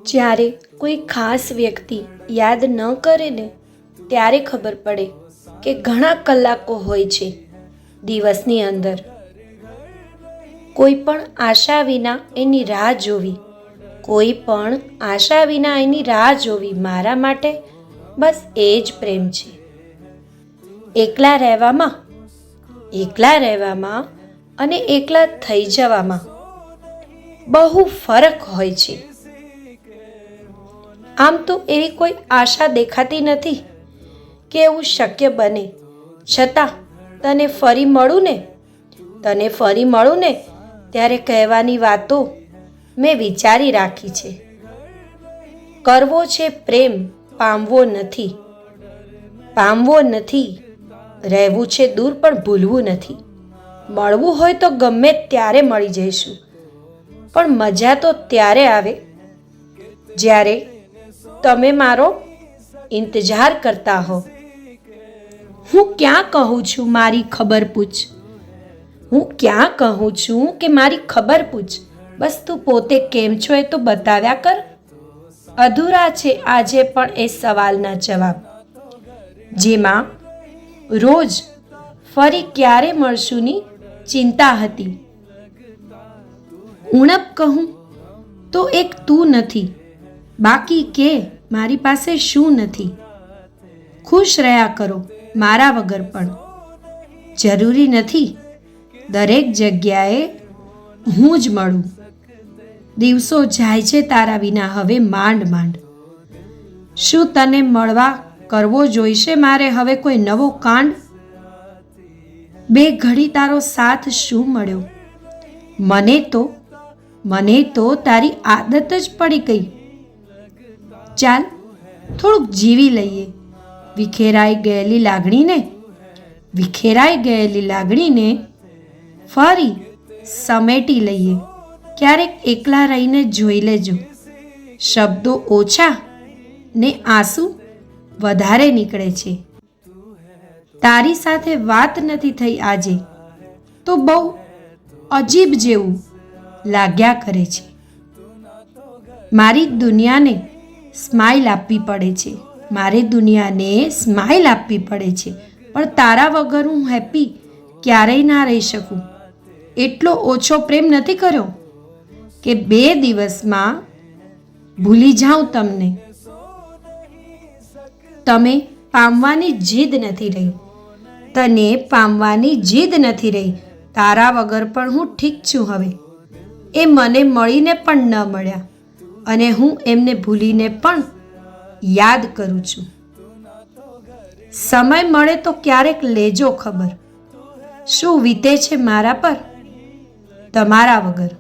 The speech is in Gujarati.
જ્યારે કોઈ ખાસ વ્યક્તિ યાદ ન કરે ને ત્યારે ખબર પડે કે ઘણા કલાકો હોય છે દિવસની અંદર. કોઈ પણ આશા વિના એની રાહ જોવી, કોઈ પણ આશા વિના એની રાહ જોવી મારા માટે બસ એ જ પ્રેમ છે. એકલા રહેવામાં અને એકલા થઈ જવામાં બહુ ફરક હોય છે. આમ તો એવી કોઈ આશા દેખાતી નથી કે એવું શક્ય બને, છતાં તને ફરી મળું ને ત્યારે કહેવાની વાતો મેં વિચારી રાખી છે. કરવો છે પ્રેમ, પામવો નથી. રહેવું છે દૂર પણ ભૂલવું નથી. મળવું હોય તો ગમે ત્યારે મળી જઈશું, પણ મજા તો ત્યારે આવે જ્યારે તમે મારો ઇંતજાર કરતા હો. હું ક્યાં કહું છું મારી ખબર પૂછ. બસ તું પોતે કેમ છો એ તો બતાવ્યા કર. અધૂરા છે આજે પણ એ સવાલના જવાબ, જેમાં રોજ ફરી ક્યારે મળશું ની ચિંતા હતી. ઉણપ કહું તો એક તું નથી, બાકી કે મારી પાસે શું નથી. ખુશ રહ્યા કરો મારા વગર પણ, જરૂરી નથી દરેક જગ્યાએ હું જ મળું. દિવસો જાય છે તારા વિના હવે માંડ. શું તને મળવા કરવો જોઈશે મારે હવે કોઈ નવો કાંડ? બે ઘડી તારો સાથ શું મળ્યો? મને તો તારી આદત જ પડી ગઈ. ચાલ થોડુંક જીવી લઈએ વિખેરાઈ ગયેલી લાગણીને ફરી સમેટી લઈએ. ક્યારેક એકલા રહીને જોઈ લેજો, શબ્દો ઓછા ને આંસુ વધારે નીકળે છે. તારી સાથે વાત નથી થઈ આજે તો બહુ અજીબ જેવું લાગ્યા કરે છે. મારી દુનિયાને સ્માઇલ આપવી પડે છે, પણ તારા વગર હું હેપી ક્યારેય ના રહી શકું. એટલો ઓછો પ્રેમ નથી કર્યો કે 2 દિવસમાં ભૂલી જાઉં તમને. તને પામવાની જીદ નથી રહી. તારા વગર પણ હું ઠીક છું હવે. એ મને મળીને પણ ન મળ્યા અને હું એમને ભૂલીને પણ યાદ કરું છું. સમય મળે તો ક્યારેક લેજો ખબર, શું વીતે છે મારા પર તમારા વગર.